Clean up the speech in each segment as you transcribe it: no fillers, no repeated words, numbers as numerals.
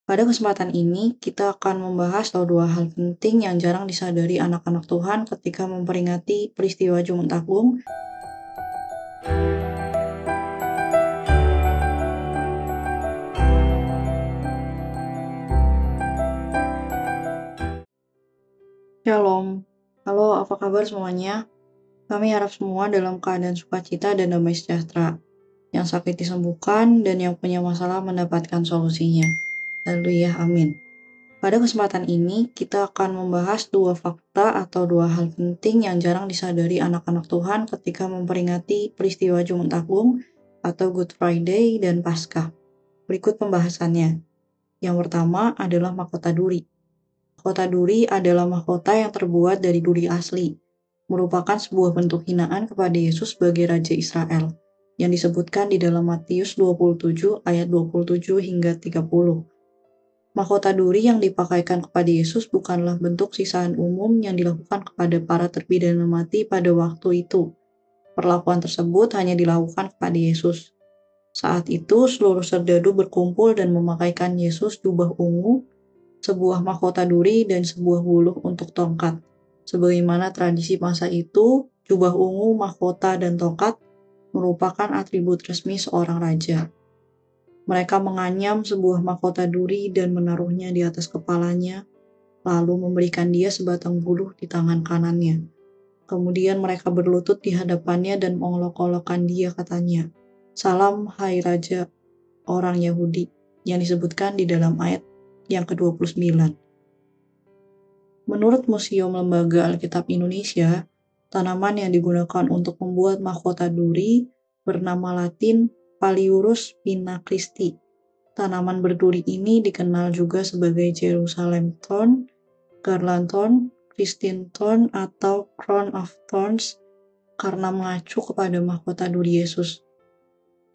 Pada kesempatan ini, kita akan membahas dua hal penting yang jarang disadari anak-anak Tuhan ketika memperingati peristiwa Jumat Agung. Shalom, halo apa kabar semuanya? Kami harap semua dalam keadaan sukacita dan damai sejahtera. Yang sakit disembuhkan dan yang punya masalah mendapatkan solusinya. Haleluya, amin. Pada kesempatan ini, kita akan membahas dua fakta atau dua hal penting yang jarang disadari anak-anak Tuhan ketika memperingati peristiwa Jumat Agung atau Good Friday dan Paskah. Berikut pembahasannya. Yang pertama adalah mahkota duri. Mahkota duri adalah mahkota yang terbuat dari duri asli, merupakan sebuah bentuk hinaan kepada Yesus sebagai Raja Israel, yang disebutkan di dalam Matius 27 ayat 27 hingga 30. Mahkota duri yang dipakaikan kepada Yesus bukanlah bentuk sisaan umum yang dilakukan kepada para terpidana mati pada waktu itu. Perlakuan tersebut hanya dilakukan kepada Yesus. Saat itu, seluruh serdadu berkumpul dan memakaikan Yesus jubah ungu, sebuah mahkota duri, dan sebuah buluh untuk tongkat. Sebagaimana tradisi masa itu, jubah ungu, mahkota, dan tongkat merupakan atribut resmi seorang raja. Mereka menganyam sebuah mahkota duri dan menaruhnya di atas kepalanya, lalu memberikan dia sebatang buluh di tangan kanannya. Kemudian mereka berlutut di hadapannya dan mengolok-olokkan dia, katanya, "Salam, hai Raja orang Yahudi," yang disebutkan di dalam ayat yang ke-29. Menurut Museum Lembaga Alkitab Indonesia, tanaman yang digunakan untuk membuat mahkota duri bernama Latin Paliurus Pina Christi. Tanaman berduri ini dikenal juga sebagai Jerusalem Thorn, Garland Thorn, Christine Thorn, atau Crown of Thorns karena mengacu kepada mahkota duri Yesus.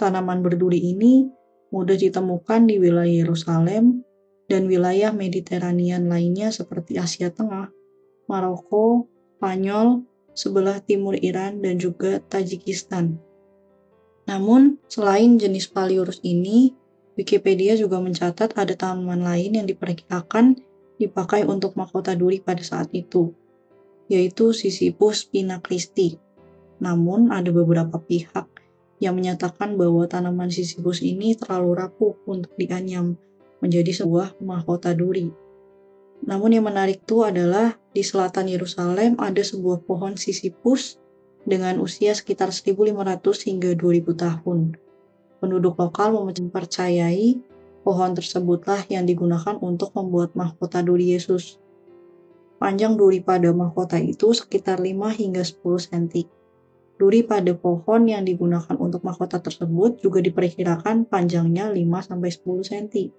Tanaman berduri ini mudah ditemukan di wilayah Yerusalem dan wilayah Mediterania lainnya seperti Asia Tengah, Maroko, Spanyol, sebelah timur Iran, dan juga Tajikistan. Namun, selain jenis Paliurus ini, Wikipedia juga mencatat ada tanaman lain yang diperkirakan dipakai untuk mahkota duri pada saat itu, yaitu Sisyphus Pina Christi. Namun, ada beberapa pihak yang menyatakan bahwa tanaman Sisyphus ini terlalu rapuh untuk dianyam menjadi sebuah mahkota duri. Namun yang menarik itu adalah di selatan Yerusalem ada sebuah pohon Sisyphus dengan usia sekitar 1500 hingga 2000 tahun. Penduduk lokal mempercayai pohon tersebutlah yang digunakan untuk membuat mahkota duri Yesus. Panjang duri pada mahkota itu sekitar 5 hingga 10 cm. Duri pada pohon yang digunakan untuk mahkota tersebut juga diperkirakan panjangnya 5-10 cm,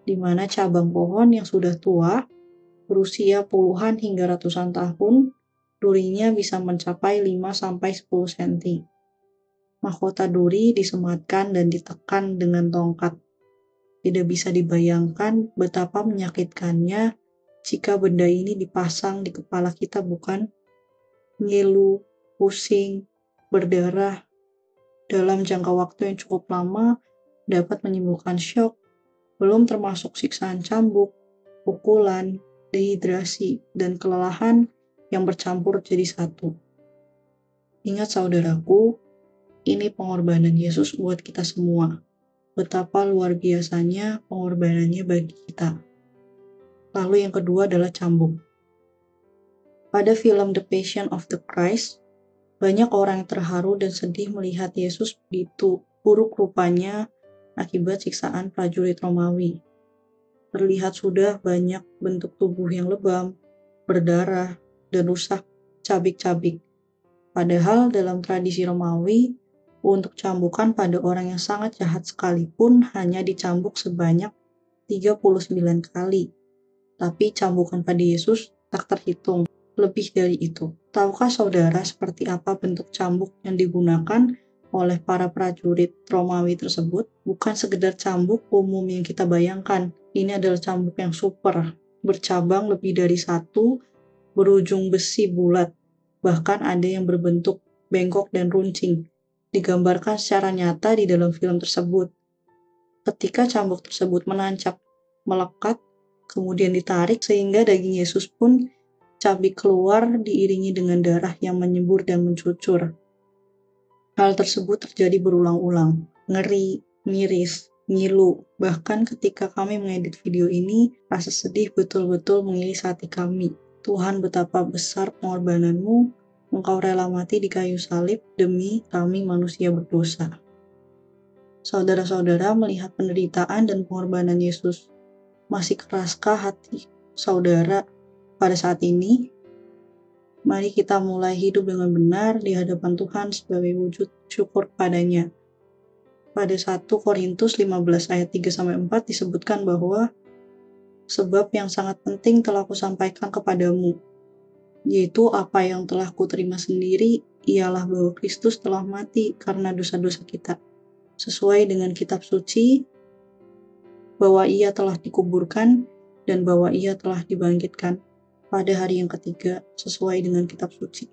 di mana cabang pohon yang sudah tua, berusia puluhan hingga ratusan tahun, durinya bisa mencapai 5-10 cm. Mahkota duri disematkan dan ditekan dengan tongkat. Tidak bisa dibayangkan betapa menyakitkannya jika benda ini dipasang di kepala kita, bukan? Ngilu, pusing, berdarah dalam jangka waktu yang cukup lama dapat menimbulkan syok, belum termasuk siksaan cambuk, pukulan, dehidrasi, dan kelelahan yang bercampur jadi satu. Ingat saudaraku, ini pengorbanan Yesus buat kita semua. Betapa luar biasanya pengorbanannya bagi kita. Lalu yang kedua adalah cambuk. Pada film The Passion of the Christ, banyak orang yang terharu dan sedih melihat Yesus begitu buruk rupanya akibat siksaan prajurit Romawi. Terlihat sudah banyak bentuk tubuh yang lebam, berdarah, dan rusak cabik-cabik. Padahal dalam tradisi Romawi, untuk cambukan pada orang yang sangat jahat sekalipun hanya dicambuk sebanyak 39 kali. Tapi cambukan pada Yesus tak terhitung, lebih dari itu. Tahukah saudara seperti apa bentuk cambuk yang digunakan oleh para prajurit Romawi tersebut? Bukan sekedar cambuk umum yang kita bayangkan. Ini adalah cambuk yang super, bercabang lebih dari satu, berujung besi bulat. Bahkan ada yang berbentuk bengkok dan runcing. Digambarkan secara nyata di dalam film tersebut. Ketika cambuk tersebut menancap melekat, kemudian ditarik sehingga daging Yesus pun cabik keluar diiringi dengan darah yang menyembur dan mencucur. Hal tersebut terjadi berulang-ulang, ngeri, miris, ngilu. Bahkan ketika kami mengedit video ini, rasa sedih betul-betul mengiris hati kami. Tuhan, betapa besar pengorbananmu, Engkau rela mati di kayu salib demi kami manusia berdosa. Saudara-saudara, melihat penderitaan dan pengorbanan Yesus, masih keraskah hati saudara pada saat ini? Mari kita mulai hidup dengan benar di hadapan Tuhan sebagai wujud syukur padanya. Pada 1 Korintus 15 ayat 3-4 disebutkan bahwa sebab yang sangat penting telah kusampaikan kepadamu, yaitu apa yang telah kuterima sendiri, ialah bahwa Kristus telah mati karena dosa-dosa kita, sesuai dengan kitab suci, bahwa ia telah dikuburkan, dan bahwa ia telah dibangkitkan pada hari yang ketiga, sesuai dengan kitab suci.